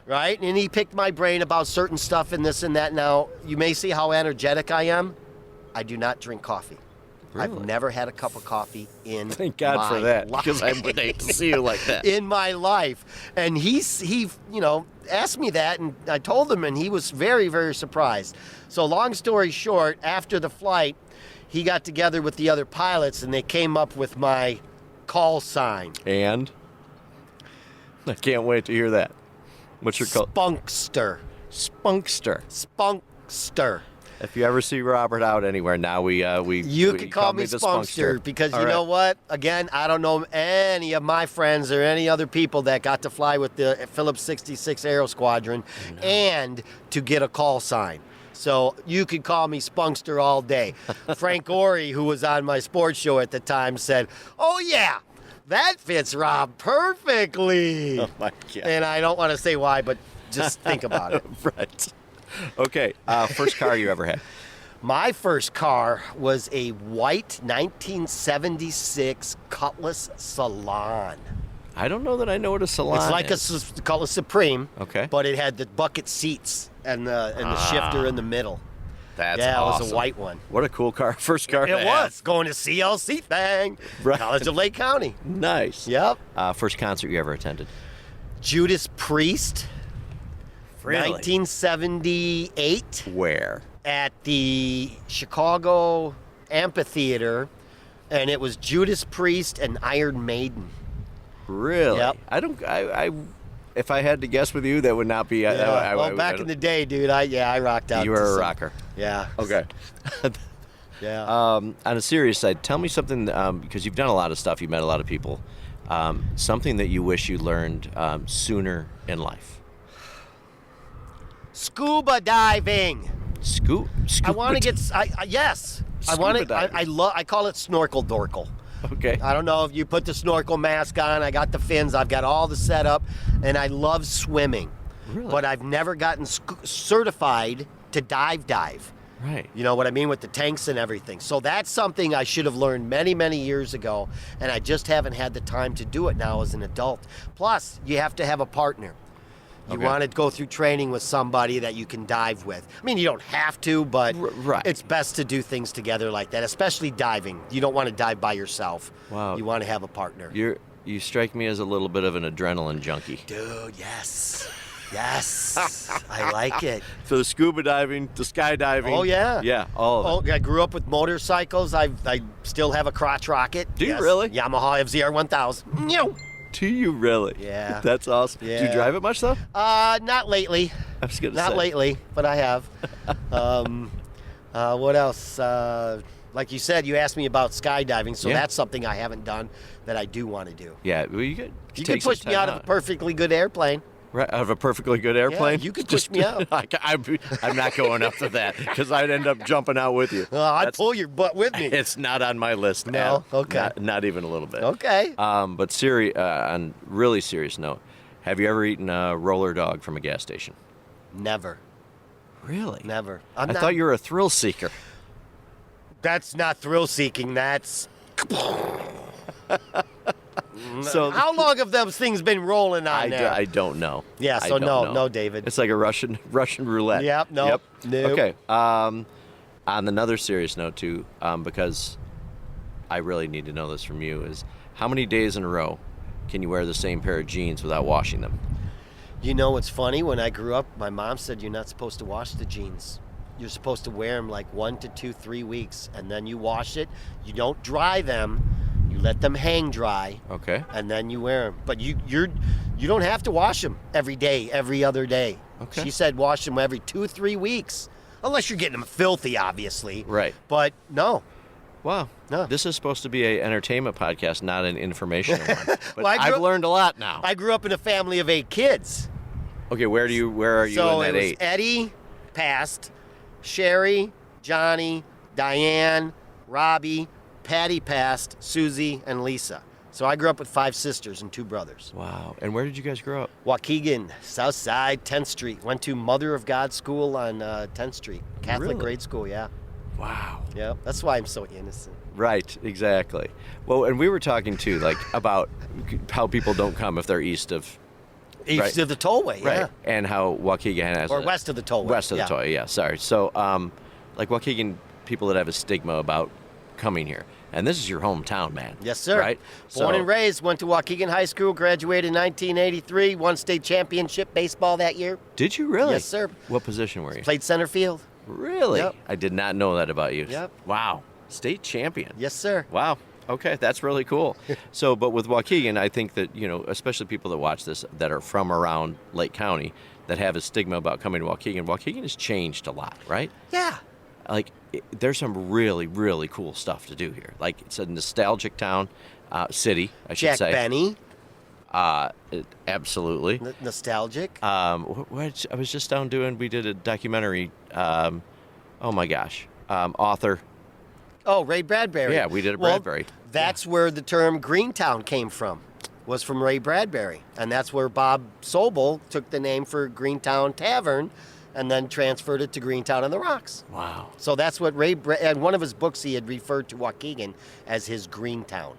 right? And he picked my brain about certain stuff and this and that. Now, you may see how energetic I am. I do not drink coffee. Really? I've never had a cup of coffee in Thank God my for that, life. because I would hate to see you like that. In my life. And he asked me that, and I told him, and he was very, very surprised. So long story short, after the flight, he got together with the other pilots, and they came up with my call sign. And I can't wait to hear that. What's your call? Spunkster. Spunkster. Spunkster. If you ever see Robert out anywhere, now we You can call me the Spunkster because All you right. know what? Again, I don't know any of my friends or any other people that got to fly with the Phillips 66 Aero Squadron and to get a call sign. So you could call me Spunkster all day. Frank Ori, who was on my sports show at the time, said, "Oh yeah, that fits Rob perfectly." Oh my God. And I don't want to say why, but just think about it. Right. Okay. First car you ever had? My first car was a white 1976 Cutlass Salon. I don't know that I know what a salon It's like is. a Cutlass Supreme, Okay. but it had the bucket seats and the shifter in the middle. That's yeah, awesome. it was a white one. What a cool car. First car to It have. was going to CLC thing, Right. College of Lake County. Nice. Yep. First concert you ever attended? Judas Priest, Really? 1978. Where? At the Chicago Amphitheater, and it was Judas Priest and Iron Maiden. Really? Yep. I if I had to guess with you, that would not be. Back in the day, dude, I rocked out. You to were a some- rocker. Yeah. Okay. Yeah. On a serious side, tell me something, because you've done a lot of stuff, you've met a lot of people, something that you wish you learned sooner in life. Scuba diving. Scuba I want to get. Yes. I want Scuba to. I diving. love. I call it snorkel dorkle. Okay. I don't know if you put the snorkel mask on. I got the fins. I've got all the setup, and I love swimming. Really? But I've never gotten certified to dive. Right. You know what I mean, with the tanks and everything. So that's something I should have learned many, many years ago, and I just haven't had the time to do it now as an adult. Plus, you have to have a partner. You Okay. want to go through training with somebody that you can dive with. I mean, you don't have to, but Right. it's best to do things together like that, especially diving. You don't want to dive by yourself. Wow. You want to have a partner. You strike me as a little bit of an adrenaline junkie. Dude, yes. Yes. I like it. So the scuba diving, the skydiving. Oh, yeah. Yeah, all of it. Oh, I grew up with motorcycles. I still have a crotch rocket. Do you really? Yamaha FZR 1000. Meow. Do you really? Yeah. That's awesome. Do you Yeah. drive it much, though? Not lately. I was going to say. Not lately, but I have. What else? Like you said, you asked me about skydiving, so Yeah. that's something I haven't done that I do want to do. Yeah, well, you could You take could push some me time out of a perfectly good airplane. Right, out of a perfectly good airplane? you could push me out. I'm not going up to that, because I'd end up jumping out with you. I'd That's- pull your butt with me. It's not on my list. No? Okay. Not even a little bit. Okay. But on really serious note, have you ever eaten a roller dog from a gas station? Never. Really? Never. I thought you were a thrill seeker. That's not thrill seeking. That's. So How long have those things been rolling on there? I don't know. Yeah, I so don't know. no, David. It's like a Russian roulette. Yep, nope, nope. Okay. On another serious note too, because I really need to know this from you, is how many days in a row can you wear the same pair of jeans without washing them? You know what's funny? When I grew up, my mom said you're not supposed to wash the jeans. You're supposed to wear them like 1 to 2, 3 weeks, and then you wash it. You don't dry them. You let them hang dry, Okay. and then you wear them. But you don't have to wash them every day, every other day. Okay. She said wash them every 2 or 3 weeks, unless you're getting them filthy, obviously. Right. But no. Wow. No. This is supposed to be an entertainment podcast, not an informational one. But Well, I grew I've up- learned a lot now. I grew up in a family of 8 kids. Okay, where are you So in it that was 8? Eddie passed, Sherry, Johnny, Diane, Robbie, Patty passed, Susie, and Lisa. So I grew up with 5 sisters and 2 brothers. Wow. And where did you guys grow up? Waukegan, South Side, 10th Street. Went to Mother of God School on 10th Street. Catholic Really? grade school, yeah. Wow. Yeah, that's why I'm so innocent. Right, exactly. Well, and we were talking too, like, about how people don't come if they're east of... East of the tollway, yeah. Right, and how Waukegan has... Or west of the tollway. West of the tollway, yeah, sorry. So, like, Waukegan, people that have a stigma about coming here. And this is your hometown, man. Yes, sir. Right? Born and raised, went to Waukegan High School, graduated in 1983, won state championship baseball that year. Did you really? Yes, sir. What position were you? Played center field. Really? Yep. I did not know that about you. Yep. Wow. State champion. Yes, sir. Wow. Okay, that's really cool. So, but with Waukegan, I think that, especially people that watch this that are from around Lake County that have a stigma about coming to Waukegan, Waukegan has changed a lot, right? Yeah. Like, there's some really, really cool stuff to do here. Like, it's a nostalgic town, city, I should Jack say. Benny. Absolutely. Nostalgic. What I was just down doing, we did a documentary, oh my gosh, author. Oh, Ray Bradbury. Yeah, we did a Well, Bradbury. that's where the term Greentown came from, was from Ray Bradbury. And that's where Bob Sobel took the name for Greentown Tavern and then transferred it to Greentown on the Rocks. Wow. So that's what in one of his books, he had referred to Waukegan as his Greentown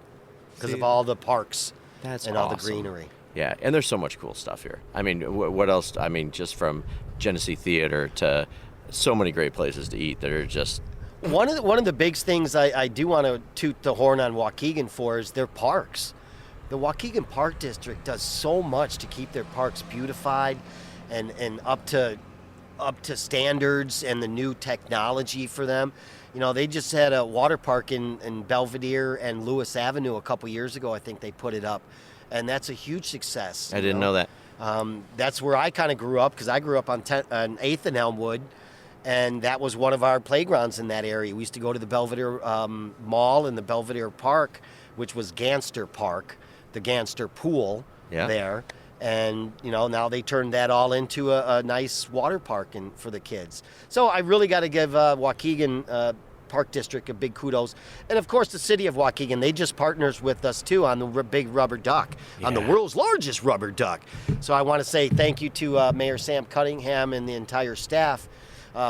because of all the parks and all the greenery. Yeah, and there's so much cool stuff here. I mean, what else? I mean, just from Genesee Theater to so many great places to eat that are just... One of the big things I do want to toot the horn on Waukegan for is their parks. The Waukegan Park District does so much to keep their parks beautified and up to standards and the new technology for them. They just had a water park in Belvedere and Lewis Avenue a couple years ago. I think they put it up, and that's a huge success. I didn't know that. That's where I kind of grew up because I grew up on 8th and Elmwood. And that was one of our playgrounds in that area. We used to go to the Belvedere Mall and the Belvedere Park, which was Ganster Park, the Ganster Pool there. And, now they turned that all into a nice water park for the kids. So I really got to give Waukegan Park District a big kudos. And, of course, the city of Waukegan, they just partners with us, too, on the big rubber duck, on the world's largest rubber duck. So I want to say thank you to Mayor Sam Cunningham and the entire staff.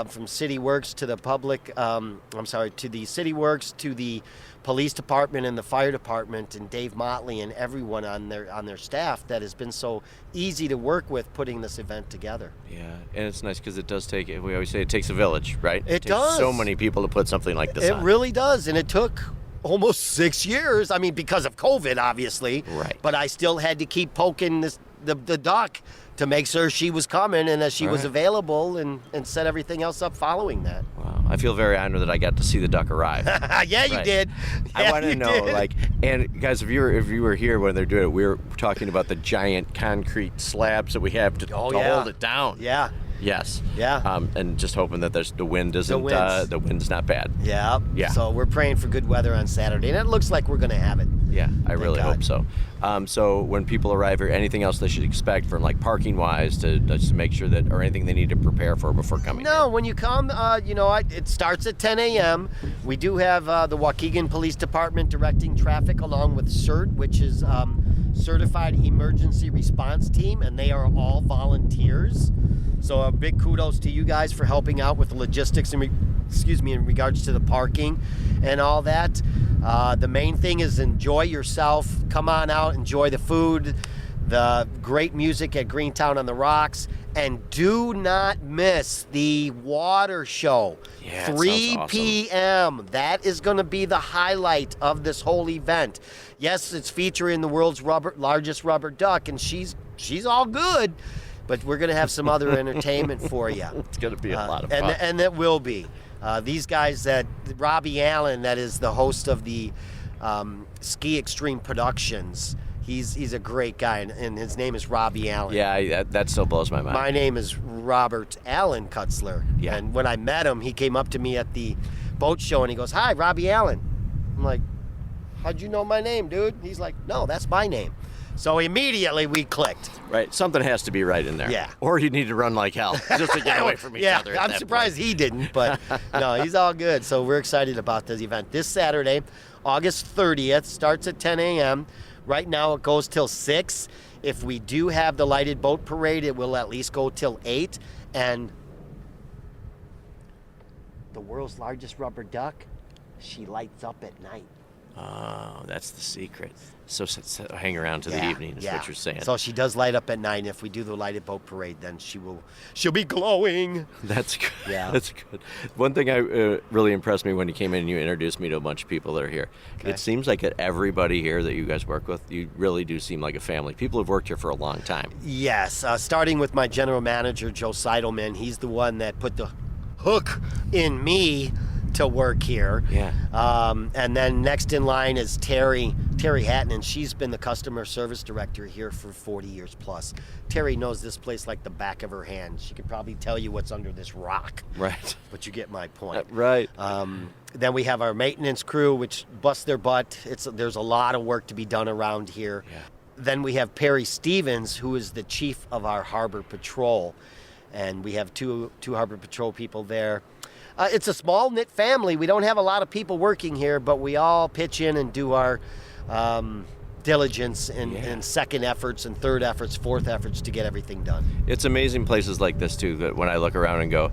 From City Works to the to the City Works to the police department and the fire department and Dave Motley and everyone on their staff that has been so easy to work with putting this event together. Yeah, and it's nice because it does take, we always say it takes a village, right? It takes does. So many people to put something like this on. It really does, and it took almost 6 years. I mean, because of COVID, obviously. Right. But I still had to keep poking the duck to make sure she was coming and that she was available and set everything else up following that. Wow, I feel very honored that I got to see the duck arrive. Yeah, you did. I want to know, and guys, if you were here when they're doing it, we were talking about the giant concrete slabs that we have to hold it down. Yeah. Yes. Yeah. And just hoping that the wind isn't the wind's not bad. Yeah. Yeah. So we're praying for good weather on Saturday, and it looks like we're going to have it. Yeah, I really hope so. So when people arrive here, anything else they should expect from parking wise to just make sure that, or anything they need to prepare for before coming? No, when you come, it starts at 10 a.m. We do have the Waukegan Police Department directing traffic along with CERT, which is Certified Emergency Response Team, and they are all volunteers. So a big kudos to you guys for helping out with the logistics in regards to the parking and all that. The main thing is enjoy yourself. Come on out, enjoy the food, the great music at Greentown on the Rocks, and do not miss the water show. Yeah, 3 awesome. p.m. That is going to be the highlight of this whole event. Yes, it's featuring the world's largest rubber duck, and she's all good. But we're going to have some other entertainment for you. It's going to be a lot of fun. And it will be. These guys Robbie Allan, that is the host of the Ski Extreme Productions, he's a great guy, and his name is Robbie Allan. Yeah, that still blows my mind. My name is Robert Allan Kutzler. Yeah. And when I met him, he came up to me at the boat show, and he goes, "Hi, Robbie Allan." I'm like, "How'd you know my name, dude?" He's like, "No, that's my name." So immediately we clicked. Right, something has to be right in there. Yeah. Or you need to run like hell just to get away from each other. Yeah, I'm surprised he didn't, but no, he's all good. So we're excited about this event. This Saturday, August 30th, starts at 10 a.m. Right now it goes till 6. If we do have the lighted boat parade, it will at least go till 8. And the world's largest rubber duck, she lights up at night. Oh, that's the secret. So hang around to the evening is what you're saying. So she does light up at night. And if we do the lighted boat parade, then she'll be glowing. That's good. Yeah. That's good. One thing really impressed me when you came in and you introduced me to a bunch of people that are here. Okay. It seems like everybody here that you guys work with, you really do seem like a family. People have worked here for a long time. Yes. Starting with my general manager, Joe Seidelman. He's the one that put the hook in me to work here. Yeah. And then next in line is Terry Hatton, and she's been the customer service director here for 40 years plus. Terry knows this place like the back of her hand. She could probably tell you what's under this rock. Right. But you get my point. Right. Then we have our maintenance crew, which busts their butt. There's a lot of work to be done around here. Yeah. Then we have Perry Stevens, who is the chief of our harbor patrol. And we have two harbor patrol people there. It's a small knit family. We don't have a lot of people working here, but we all pitch in and do our diligence and second efforts and third efforts, fourth efforts to get everything done. It's amazing places like this too, that when I look around and go,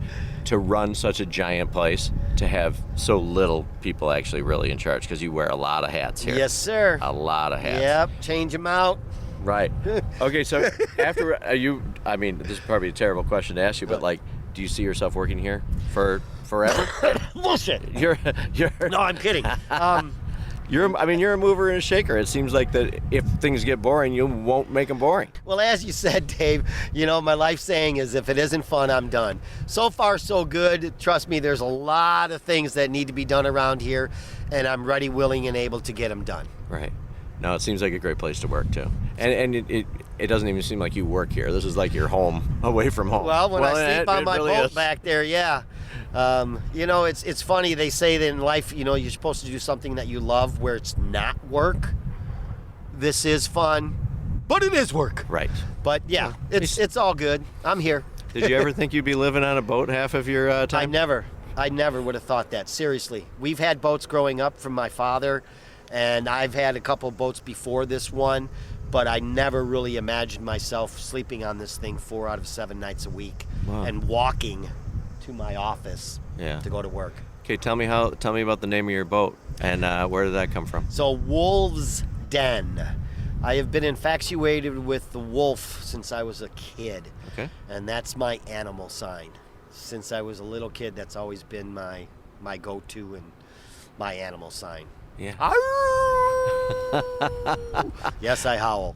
to run such a giant place, to have so little people actually really in charge, because you wear a lot of hats here. Yes, sir. A lot of hats. Yep, change them out. Right. Okay, so after I mean, this is probably a terrible question to ask you, but like, do you see yourself working here for forever? Bullshit. You're No, I'm kidding. you're a mover and a shaker. It seems like that if things get boring, you won't make them boring. Well, as you said, Dave, my life saying is if it isn't fun, I'm done. So far, so good. Trust me, there's a lot of things that need to be done around here, and I'm ready, willing, and able to get them done. Right. No, it seems like a great place to work too, and it doesn't even seem like you work here. This is like your home away from home. Well, when I sleep on my boat back there, yeah. It's funny. They say that in life, you're supposed to do something that you love, where it's not work. This is fun, but it is work. Right. But yeah, it's all good. I'm here. Did you ever think you'd be living on a boat half of your time? I never would have thought that. Seriously, we've had boats growing up from my father. And I've had a couple boats before this one, but I never really imagined myself sleeping on this thing 4 out of 7 nights a week. Wow. And walking to my office to go to work. Okay, tell me about the name of your boat and where did that come from? So Wolf's Den. I have been infatuated with the wolf since I was a kid. Okay. And that's my animal sign. Since I was a little kid, that's always been my go-to and my animal sign. Yeah. Yes, I howl.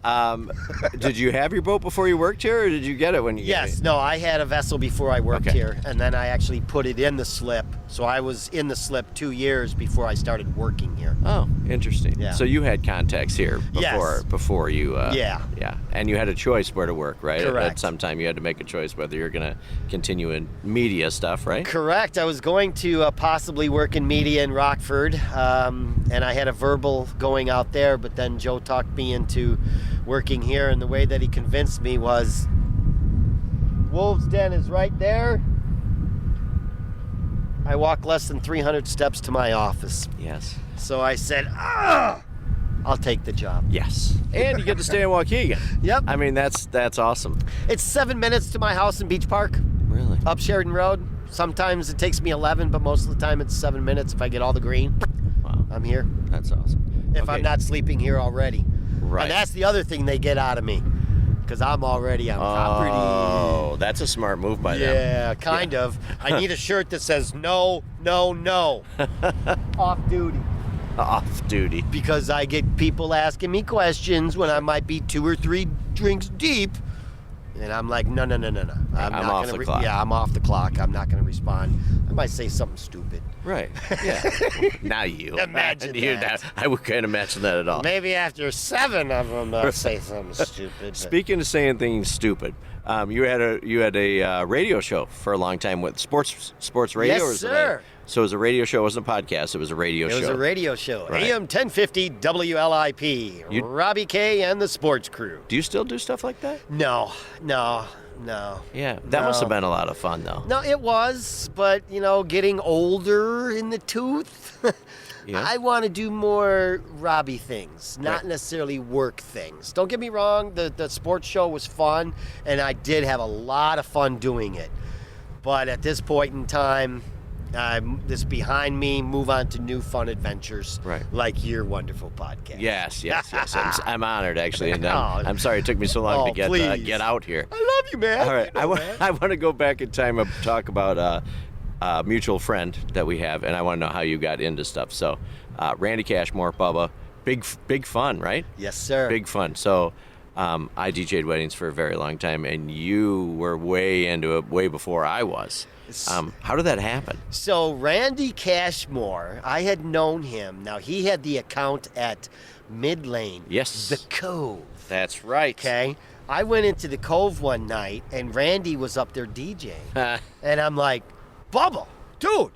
Did you have your boat before you worked here, or did you get it when you Yes, no, I had a vessel before I worked here, and then I actually put it in the slip. So I was in the slip 2 years before I started working here. Oh, interesting. Yeah. So you had contacts here before you... Yeah. And you had a choice where to work, right? Correct. At some time you had to make a choice whether you're going to continue in media stuff, right? Correct. I was going to possibly work in media in Rockford, and I had a verbal going out there, but then Joe talked me into working here, and the way that he convinced me was, Wolf's Den is right there. I walk less than 300 steps to my office. Yes. So I said, I'll take the job. Yes. And you get to stay in Waukegan. Yep. I mean, that's awesome. It's 7 minutes to my house in Beach Park. Really? Up Sheridan Road. Sometimes it takes me 11, but most of the time it's 7 minutes if I get all the green. Wow. I'm here. That's awesome. If I'm not sleeping here already. Right. And that's the other thing they get out of me. Because I'm already on property. Oh, that's a smart move by them. Yeah, kind of. I need a shirt that says no, no, no. Off duty. Off duty. Because I get people asking me questions when I might be 2 or 3 drinks deep. And I'm like, no. I'm off the clock. Yeah, I'm off the clock. I'm not going to respond. I might say something stupid. Right. Yeah. Now you. Imagine that. I can't imagine that at all. Maybe after 7 of them, I'll say something stupid. But... Speaking of saying things stupid, you had a radio show for a long time with sports radio. Yes, sir. So it was a radio show. It wasn't a podcast. It was a radio show. It was a radio show. Right. AM 1050 WLIP. Robbie K and the sports crew. Do you still do stuff like that? No. No. Yeah, that must have been a lot of fun, though. No, it was, but getting older in the tooth, Yeah. I want to do more Robbie things, not Right. necessarily work things. Don't get me wrong, the sports show was fun, and I did have a lot of fun doing it. But at this point in time, this behind me, move on to new fun adventures, Right. like your wonderful podcast. Yes. I'm honored, actually, and Oh. I'm sorry it took me so long to get out here. I love you, man. All right, man. I want to go back in time and talk about a mutual friend that we have, and I want to know how you got into stuff. So, Randy Cashmore, Bubba, big fun, right? Yes, sir. Big fun. So, I DJ'd weddings for a very long time, and you were way into it way before I was. How did that happen? So Randy Cashmore, I had known him. Now he had the account at Mid Lane. Yes. The Cove. That's right. Okay. I went into the Cove one night and Randy was up there DJing. And I'm like, Bubba, dude,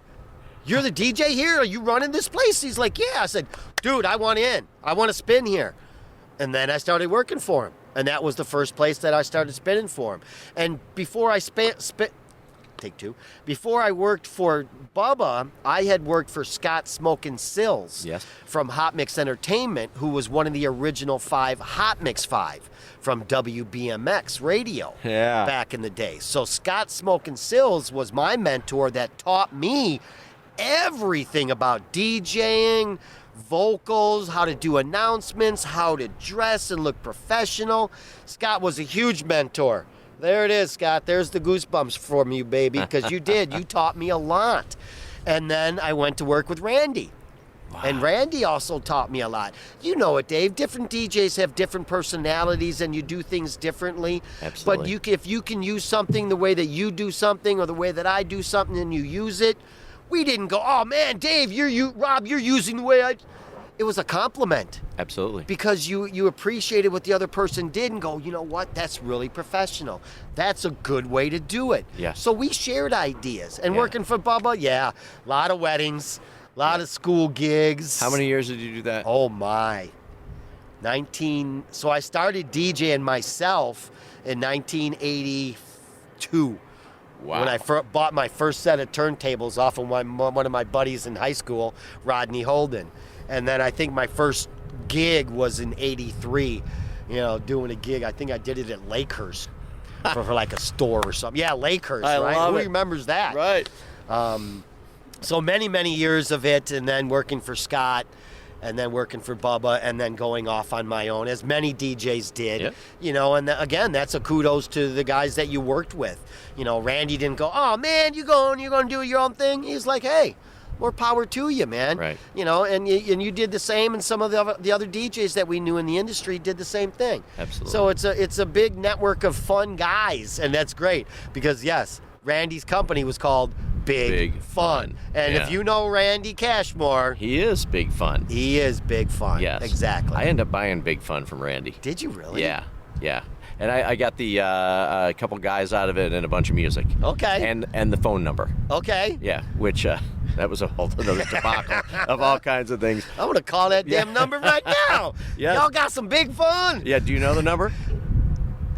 you're the DJ here? Are you running this place? He's like, yeah. I said, dude, I want in. I want to spin here. And then I started working for him. And that was the first place that I started spinning for him. And before I take two. Before I worked for Bubba, I had worked for Scott Smokin' Sills from Hot Mix Entertainment, who was one of the original 5 Hot Mix 5 from WBMX radio back in the day. So Scott Smokin' Sills was my mentor that taught me everything about DJing, vocals, how to do announcements, how to dress and look professional. Scott was a huge mentor. There it is, Scott. There's the goosebumps from you, baby, because you did. You taught me a lot. And then I went to work with Randy. Wow. And Randy also taught me a lot. You know it, Dave. Different DJs have different personalities and you do things differently. Absolutely. But if you can use something the way that you do something or the way that I do something and you use it, we didn't go, oh, man, Dave, Rob, you're using the way I... It was a compliment. Absolutely. Because you appreciated what the other person did and go, you know what, that's really professional. That's a good way to do it. Yes. So we shared ideas. And working for Bubba, a lot of weddings, a lot of school gigs. How many years did you do that? Oh, my. 19. So I started DJing myself in 1982. Wow. When I bought my first set of turntables off of one of my buddies in high school, Rodney Holden. And then I think my first gig was in 83, doing a gig. I think I did it at Lakehurst for like a store or something. Yeah, Lakehurst, right? Who remembers that? Right. So many years of it, and then working for Scott, and then working for Bubba, and then going off on my own, as many DJs did. Yeah. And again, that's a kudos to the guys that you worked with. Randy didn't go, oh, man, you're going to do your own thing. He's like, hey, more power to you, man. Right. And you did the same, and some of the other DJs that we knew in the industry did the same thing. Absolutely. So it's a big network of fun guys, and that's great because yes, Randy's company was called Big Fun. And if you know Randy Cashmore, he is Big Fun. He is Big Fun. Yes, exactly. I ended up buying Big Fun from Randy. Did you really? Yeah. And I got the a couple guys out of it and a bunch of music. Okay. And the phone number. Okay. Yeah, which that was a whole other debacle of all kinds of things. I'm gonna call that damn number right now. Yeah. Y'all got some Big Fun. Yeah. Do you know the number?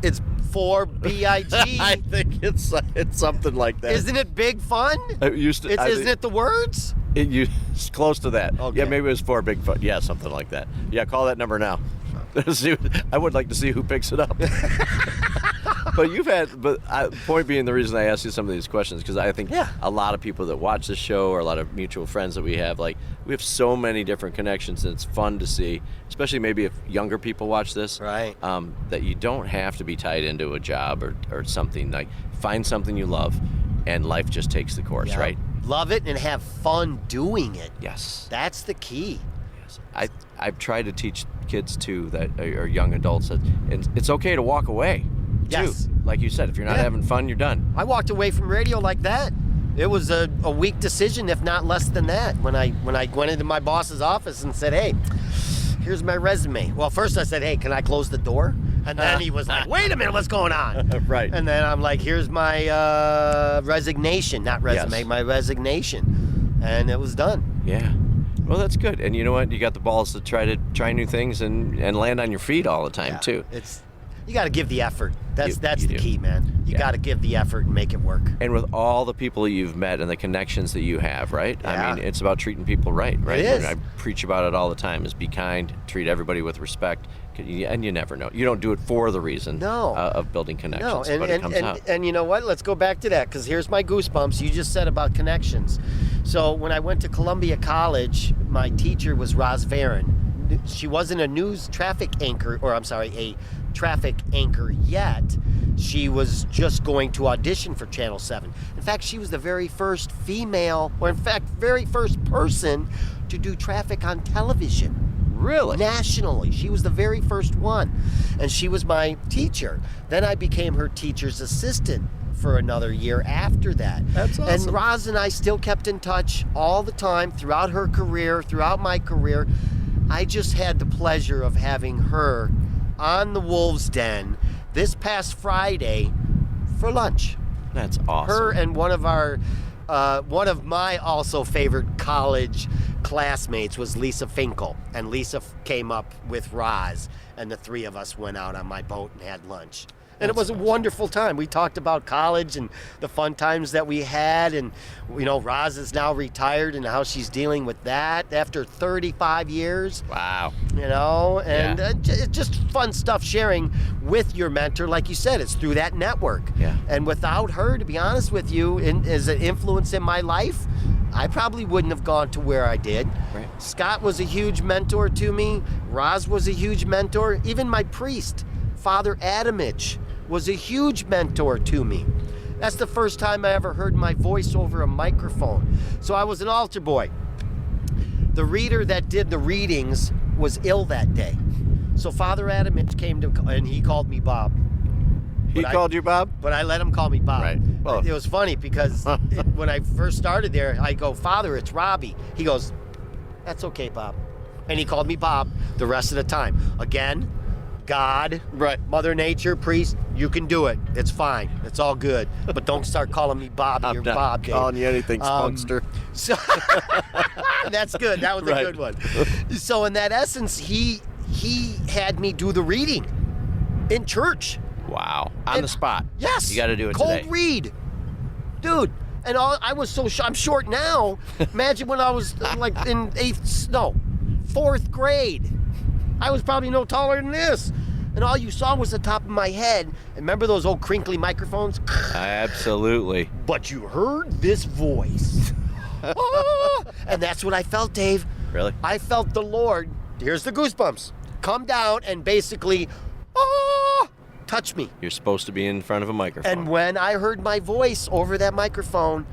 It's 4BIG. I think it's something like that. Isn't it Big Fun? It used to. Isn't it the words? It's close to that. Okay. Yeah, maybe it was 4 Big Fun. Yeah, something like that. Yeah, call that number now. I would like to see who picks it up. Point being, the reason I ask you some of these questions because I think a lot of people that watch this show or a lot of mutual friends that we have so many different connections, and it's fun to see, especially maybe if younger people watch this, right? That you don't have to be tied into a job or something. Like, find something you love, and life just takes the course, right? Love it and have fun doing it. Yes, that's the key. Yes, I've tried to teach kids too that are young adults that it's okay to walk away. Yes. Too. Like you said, if you're not having fun, you're done. I walked away from radio like that. It was a weak decision, if not less than that, when I went into my boss's office and said, hey, here's my resume. Well, first I said, hey, can I close the door? And then he was like, wait a minute, what's going on? Right. And then I'm like, here's my resignation, not resume, my resignation. And it was done. Yeah. Well, that's good. And you know what? You got the balls to try new things and land on your feet all the time, too. You got to give the effort. That's You the do. key, man. You got to give the effort and make it work. And with all the people you've met and the connections that you have, right? Yeah. I mean, it's about treating people right? It is. I preach about it all the time, is be kind, treat everybody with respect, and you never know. You don't do it for the reason of building connections, but it comes out. And you know what? Let's go back to that, because here's my goosebumps. You just said about connections. So when I went to Columbia College, my teacher was Roz Varon. She wasn't a traffic anchor yet. She was just going to audition for Channel 7. In fact, she was the very first female, or in fact, very first person to do traffic on television. Really? Nationally. She was the very first one. And she was my teacher. Then I became her teacher's assistant for another year after that. That's awesome. And Roz and I still kept in touch all the time throughout her career, throughout my career. I just had the pleasure of having her on the Wolves Den this past Friday for lunch. That's awesome. Her and one of my also favorite college classmates was Lisa Finkel, and Lisa came up with Roz, and the three of us went out on my boat and had lunch. And it was a wonderful time. We talked about college and the fun times that we had, and Roz is now retired and how she's dealing with that after 35 years. Wow. And it's just fun stuff sharing with your mentor. Like you said, it's through that network. Yeah. And without her, to be honest with you, as an influence in my life, I probably wouldn't have gone to where I did. Right. Scott was a huge mentor to me. Roz was a huge mentor. Even my priest, Father Adamich, was a huge mentor to me. That's the first time I ever heard my voice over a microphone. So I was an altar boy. The reader that did the readings was ill that day. So Father Adamich came and he called me Bob. He called you Bob? But I let him call me Bob. Right. Well, it was funny because when I first started there, I go, Father, it's Robbie. He goes, that's okay, Bob. And he called me Bob the rest of the time. Again, God, right, Mother Nature, priest, you can do it. It's fine. It's all good. But don't start calling me Bob. You're Bob, Dave. Calling you anything, spunkster. So that's good. That was a good one. So in that essence, he had me do the reading in church. Wow. On the spot. Yes. You got to do it Cold today. read. Dude. And I was so I'm short now. Imagine when I was like in fourth grade. I was probably no taller than this. And all you saw was the top of my head. And remember those old crinkly microphones? Absolutely. But you heard this voice. And that's what I felt, Dave. Really? I felt the Lord, here's the goosebumps, come down and basically touch me. You're supposed to be in front of a microphone. And when I heard my voice over that microphone,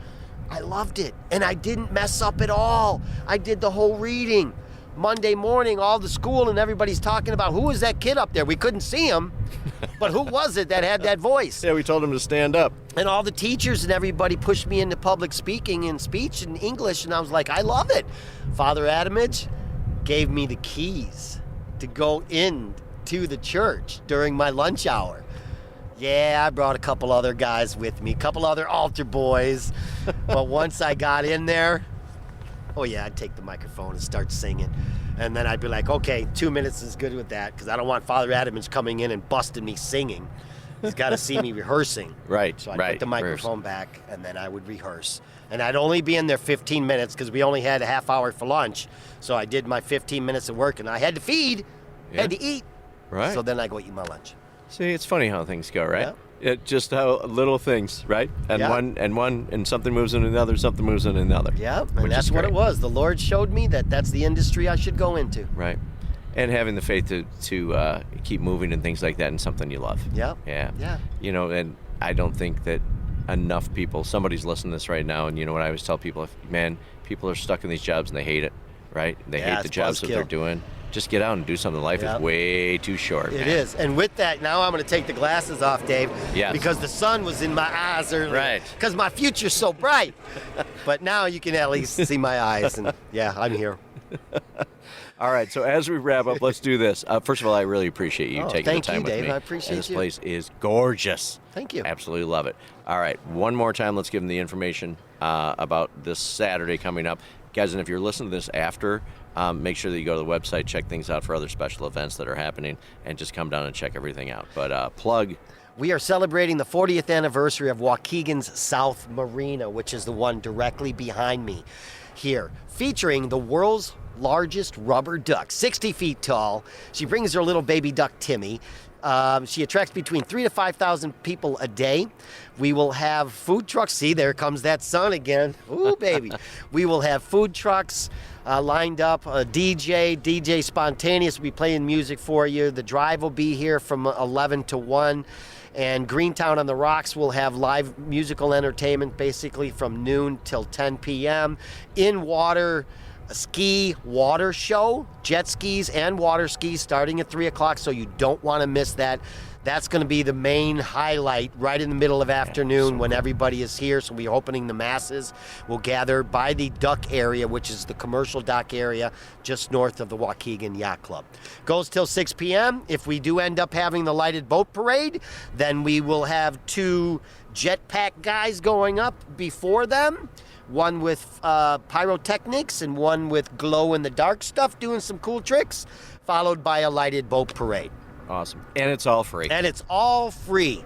I loved it. And I didn't mess up at all. I did the whole reading. Monday morning, all the school and everybody's talking about who was that kid up there. We couldn't see him, but who was it that had that voice? Yeah, we told him to stand up. And all the teachers and everybody pushed me into public speaking and speech and English, and I was like, I love it. Father Adamich gave me the keys to go into the church during my lunch hour. Yeah, I brought a couple other guys with me, a couple other altar boys, but once I got in there, oh yeah, I'd take the microphone and start singing. And then I'd be like, okay, 2 minutes is good with that, because I don't want Father Adamich coming in and busting me singing. He's got to see me rehearsing. Right, So I'd put the microphone back, and then I would rehearse. And I'd only be in there 15 minutes, because we only had a half hour for lunch. So I did my 15 minutes of work, and I had to feed, had to eat. Right. So then I go eat my lunch. See, it's funny how things go, right? Yeah. Just how little things, right? And and something moves into another, something moves into another. Yeah, and that's what it was. The Lord showed me that's the industry I should go into. Right. And having the faith to keep moving and things like that, and something you love. Yeah. Yeah. Yeah. And I don't think that enough people, somebody's listening to this right now, and what I always tell people, people are stuck in these jobs and they hate it, right? They hate the jobs that they're doing. Just get out and do something. Life is way too short. It is. And with that, now I'm going to take the glasses off, Dave. Yes. Because the sun was in my eyes earlier. Right. Because my future's so bright. But now you can at least see my eyes. And yeah, I'm here. All right. So as we wrap up, let's do this. First of all, I really appreciate you taking the time with me. Thank you, Dave. I appreciate This you. place is gorgeous. Thank you. Absolutely love it. All right. One more time, let's give them the information about this Saturday coming up. Guys, and if you're listening to this after make sure that you go to the website, check things out for other special events that are happening, and just come down and check everything out. But plug. We are celebrating the 40th anniversary of Waukegan's South Marina, which is the one directly behind me here, featuring the world's largest rubber duck, 60 feet tall. She brings her little baby duck, Timmy. She attracts between 3,000 to 5,000 people a day. We will have food trucks. See, there comes that sun again. Ooh, baby. We will have food trucks lined up. DJ Spontaneous will be playing music for you. The drive will be here from 11 to 1. And Greentown on the Rocks will have live musical entertainment basically from noon till 10 p.m. In water, a ski water show, jet skis and water skis starting at 3 o'clock, so you don't want to miss that. That's going to be the main highlight right in the middle of afternoon when everybody is here. So we're hoping the masses will gather by the dock area, which is the commercial dock area just north of the Waukegan Yacht Club. Goes till 6 p.m. If we do end up having the lighted boat parade, then we will have 2 jetpack guys going up before them. One with pyrotechnics and one with glow-in-the-dark stuff doing some cool tricks, followed by a lighted boat parade. Awesome. And it's all free. And it's all free.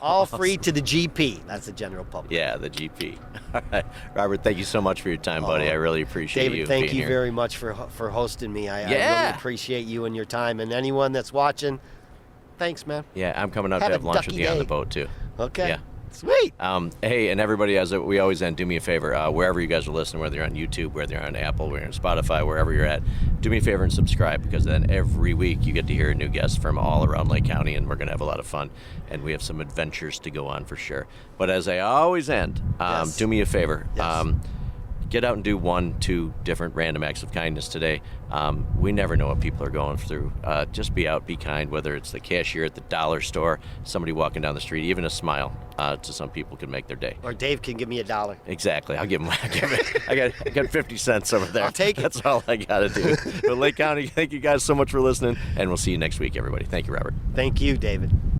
All free to the GP. That's the general public. Yeah, the GP. All right. Robert, thank you so much for your time, buddy. I really appreciate David, you thank being you here. very much for hosting me. I really appreciate you and your time. And anyone that's watching, thanks, man. Yeah, I'm coming up Have to a have lunch with ducky you on day. the boat, too. Okay. Yeah. Sweet. Hey, and everybody, as we always end, do me a favor. Wherever you guys are listening, whether you're on YouTube, whether you're on Apple, whether you're on Spotify, wherever you're at, do me a favor and subscribe, because then every week you get to hear a new guest from all around Lake County, and we're going to have a lot of fun, and we have some adventures to go on for sure. But as I always end, Yes. do me a favor. Yes. Get out and do 1-2 different random acts of kindness today. We never know what people are going through. Just be out, be kind, whether it's the cashier at the dollar store, somebody walking down the street, even a smile to some people can make their day. Or Dave can give me $1. Exactly. I'll give him. I got 50 cents over there. I'll take it. That's all I got to do. But Lake County, thank you guys so much for listening, and we'll see you next week, everybody. Thank you, Robert. Thank you, David.